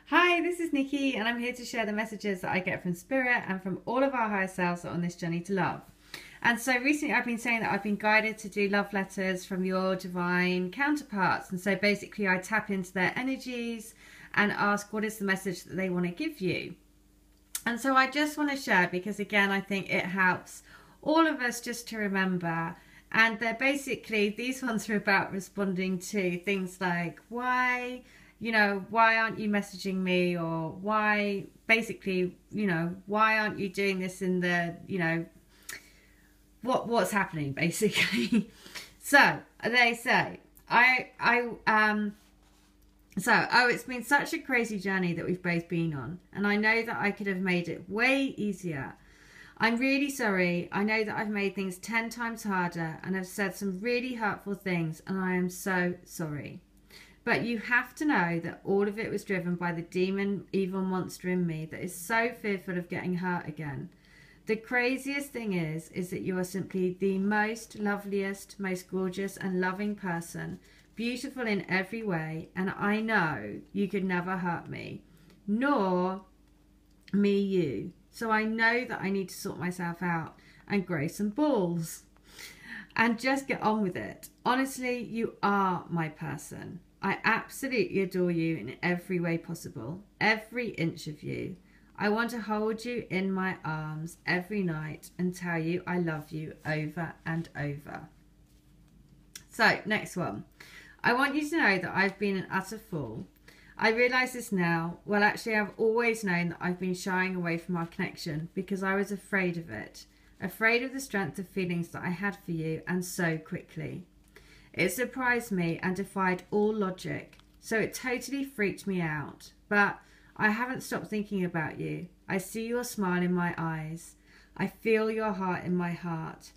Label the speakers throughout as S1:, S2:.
S1: Hi, this is Nikki, and I'm here to share the messages that I get from Spirit and from all of our higher selves on this journey to love. And so recently I've been saying that I've been guided to do love letters from your divine counterparts. And so basically I tap into their energies and ask what is the message that they want to give you. And so I just want to share, because again, I think it helps all of us just to remember. And they're basically, these ones are about responding to things like, why aren't you messaging me? Or why, basically, why aren't you doing this in the, what's happening, basically. So they say, it's been such a crazy journey that we've both been on, and I know that I could have made it way easier. I'm really sorry. I know that I've made things 10 times harder and have said some really hurtful things, and I am so sorry. But you have to know that all of it was driven by the demon, evil monster in me that is so fearful of getting hurt again. The craziest thing is that you are simply the most loveliest, most gorgeous and loving person, beautiful in every way, and I know you could never hurt me, nor me you. So I know that I need to sort myself out and grow some balls and just get on with it. Honestly, you are my person. I absolutely adore you in every way possible, every inch of you. I want to hold you in my arms every night and tell you I love you over and over. So, next one. I want you to know that I've been an utter fool. I realise this now. Well, actually, I've always known that I've been shying away from our connection because I was afraid of it. Afraid of the strength of feelings that I had for you, and so quickly. It surprised me and defied all logic, so it totally freaked me out. But I haven't stopped thinking about you. I see your smile in my eyes. I feel your heart in my heart.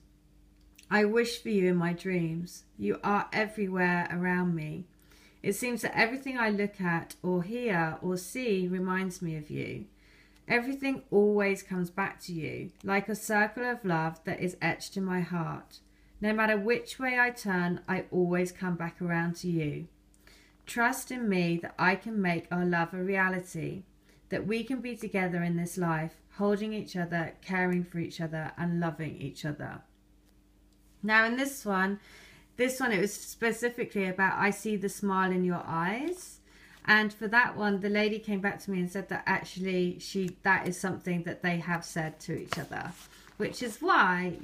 S1: I wish for you in my dreams. You are everywhere around me. It seems that everything I look at or hear or see reminds me of you. Everything always comes back to you, like a circle of love that is etched in my heart. No matter which way I turn, I always come back around to you. Trust in me that I can make our love a reality, that we can be together in this life, holding each other, caring for each other, and loving each other. Now in this one it was specifically about I see the smile in your eyes. And for that one, the lady came back to me and said that actually that is something that they have said to each other. Which is why,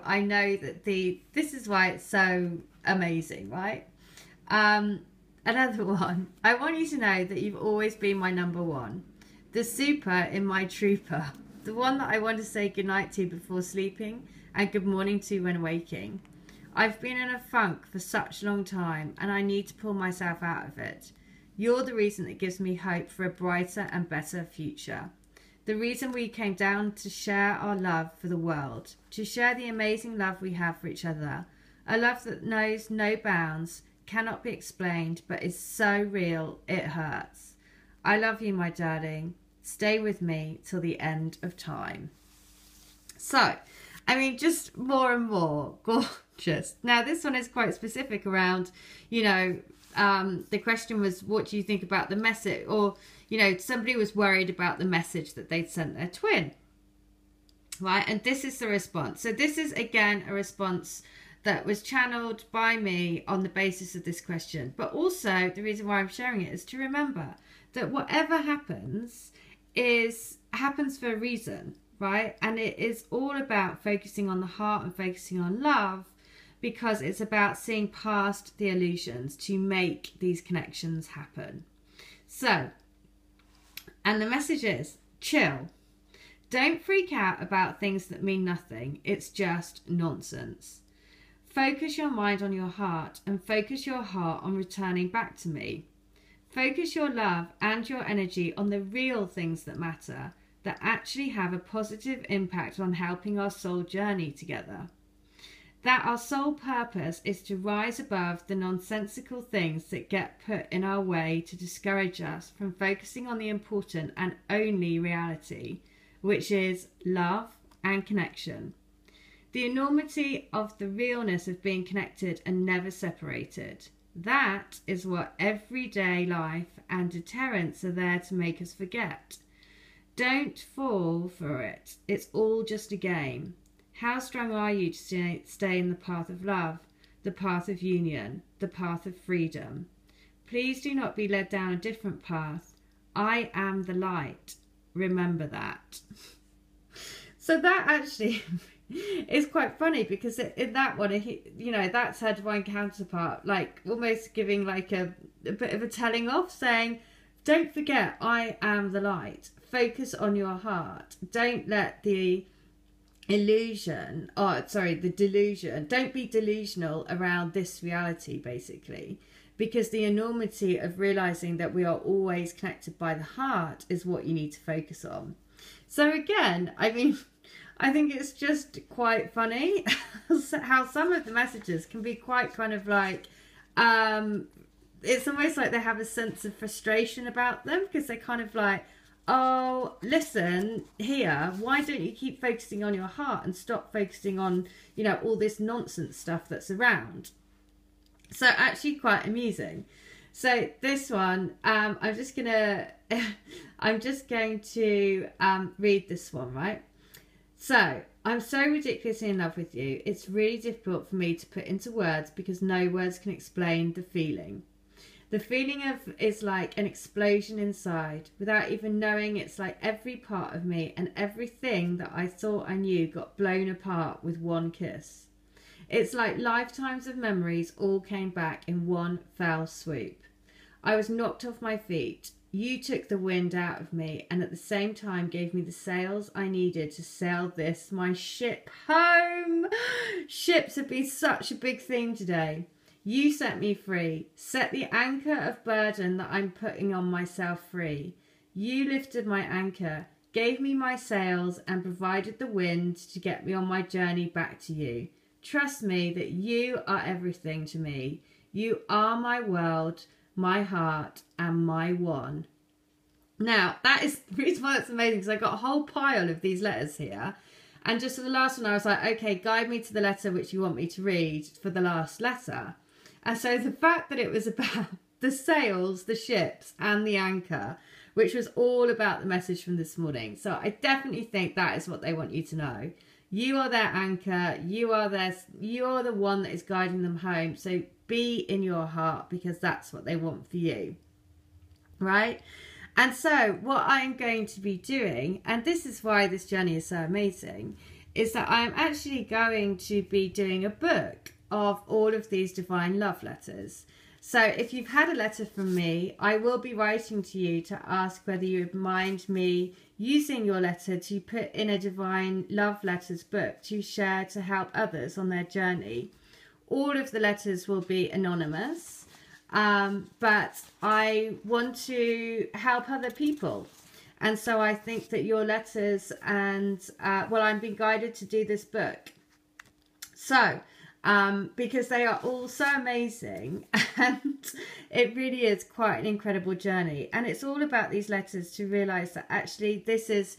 S1: I know that this is why it's so amazing, right? Another one. I want you to know that you've always been my number one. The super in my trooper. The one that I want to say goodnight to before sleeping and good morning to when waking. I've been in a funk for such a long time and I need to pull myself out of it. You're the reason that gives me hope for a brighter and better future. The reason we came down to share our love for the world, to share the amazing love we have for each other, a love that knows no bounds, cannot be explained, but is so real it hurts. I love you, my darling. Stay with me till the end of time. So, just more and more gorgeous. Now, this one is quite specific around, the question was, what do you think about the message? Or, somebody was worried about the message that they'd sent their twin. Right? And this is the response. So this is, again, a response that was channeled by me on the basis of this question. But also, the reason why I'm sharing it is to remember that whatever happens happens for a reason, right? And it is all about focusing on the heart and focusing on love, because it's about seeing past the illusions to make these connections happen. So, and the message is, chill. Don't freak out about things that mean nothing. It's just nonsense. Focus your mind on your heart and focus your heart on returning back to me. Focus your love and your energy on the real things that matter, that actually have a positive impact on helping our soul journey together. That our sole purpose is to rise above the nonsensical things that get put in our way to discourage us from focusing on the important and only reality, which is love and connection. The enormity of the realness of being connected and never separated. That is what everyday life and deterrence are there to make us forget. Don't fall for it. It's all just a game. How strong are you to stay in the path of love, the path of union, the path of freedom? Please do not be led down a different path. I am the light. Remember that. So that actually is quite funny, because in that one, you know, that's her divine counterpart, like almost giving like a bit of a telling off, saying, don't forget, I am the light. Focus on your heart. Don't let the delusion, don't be delusional around this reality, basically. Because the enormity of realizing that we are always connected by the heart is what you need to focus on. So again, I mean, I think it's just quite funny how some of the messages can be quite kind of like, it's almost like they have a sense of frustration about them, because they're kind of like, oh, listen here, why don't you keep focusing on your heart and stop focusing on, you know, all this nonsense stuff that's around. So actually quite amusing. So this one, I'm just going to read this one, right? So, I'm so ridiculously in love with you. It's really difficult for me to put into words, because no words can explain the feeling. The feeling is like an explosion inside. Without even knowing, it's like every part of me and everything that I thought I knew got blown apart with one kiss. It's like lifetimes of memories all came back in one fell swoop. I was knocked off my feet. You took the wind out of me, and at the same time gave me the sails I needed to sail this, my ship, home. Ships have been such a big theme today. You set me free, set the anchor of burden that I'm putting on myself free. You lifted my anchor, gave me my sails, and provided the wind to get me on my journey back to you. Trust me that you are everything to me. You are my world, my heart, and my one. Now, that is the reason why it's amazing, because I got a whole pile of these letters here. And just for the last one, I was like, okay, guide me to the letter which you want me to read for the last letter. And so the fact that it was about the sails, the ships, and the anchor, which was all about the message from this morning. So I definitely think that is what they want you to know. You are their anchor. You are the one that is guiding them home. So be in your heart, because that's what they want for you. Right? And so what I'm going to be doing, and this is why this journey is so amazing, is that I'm actually going to be doing a book of all of these divine love letters. So if you've had a letter from me, I will be writing to you to ask whether you would mind me using your letter to put in a divine love letters book to share to help others on their journey. All of the letters will be anonymous, but I want to help other people. And so I think that your letters and, I'm being guided to do this book. So, because they are all so amazing, and it really is quite an incredible journey. And it's all about these letters to realize that actually this is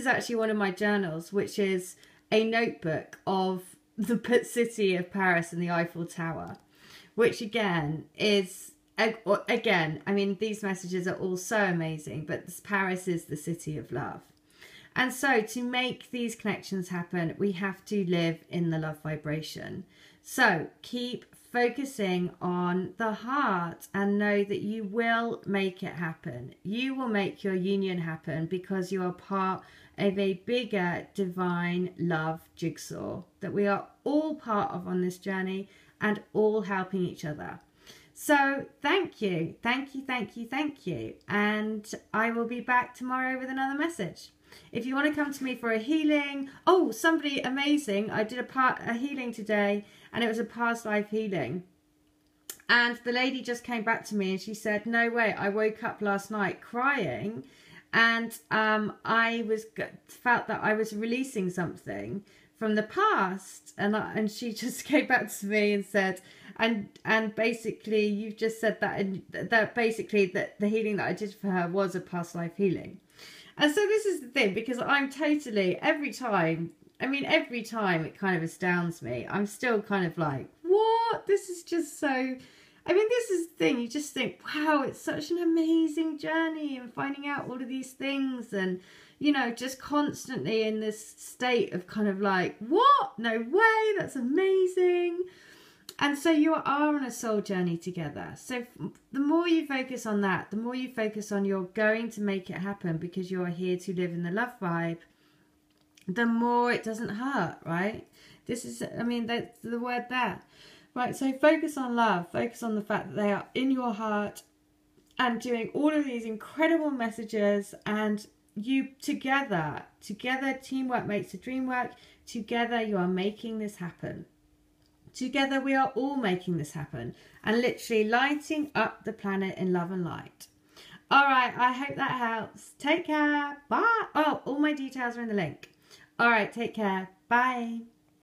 S1: actually one of my journals, which is a notebook of the city of Paris and the Eiffel Tower, which again, I mean, these messages are all so amazing, but Paris is the city of love. And so to make these connections happen, we have to live in the love vibration. So keep focusing on the heart and know that you will make it happen. You will make your union happen, because you are part of a bigger divine love jigsaw that we are all part of on this journey, and all helping each other. So thank you. And I will be back tomorrow with another message. If you want to come to me for a healing, somebody amazing, I did a healing today, and it was a past life healing. And the lady just came back to me and she said, no way, I woke up last night crying, and I felt that I was releasing something from the past, and she just came back to me and said, and basically you've just said that basically that the healing that I did for her was a past life healing. And so this is the thing, because I'm totally, every time it kind of astounds me. I'm still kind of like, what? what? This is just so, I mean, this is the thing. You just think, wow, it's such an amazing journey, and finding out all of these things, and, you know, just constantly in this state of kind of like, what? No way, that's amazing. And so you are on a soul journey together. So the more you focus on that, the more you focus on you're going to make it happen because you're here to live in the love vibe, the more it doesn't hurt, right? This is, I mean, that's the word there. Right, so focus on love. Focus on the fact that they are in your heart and doing all of these incredible messages, and you together, teamwork makes the dream work. Together you are making this happen. Together we are all making this happen and literally lighting up the planet in love and light. All right, I hope that helps. Take care. Bye. Oh, all my details are in the link. All right, take care. Bye.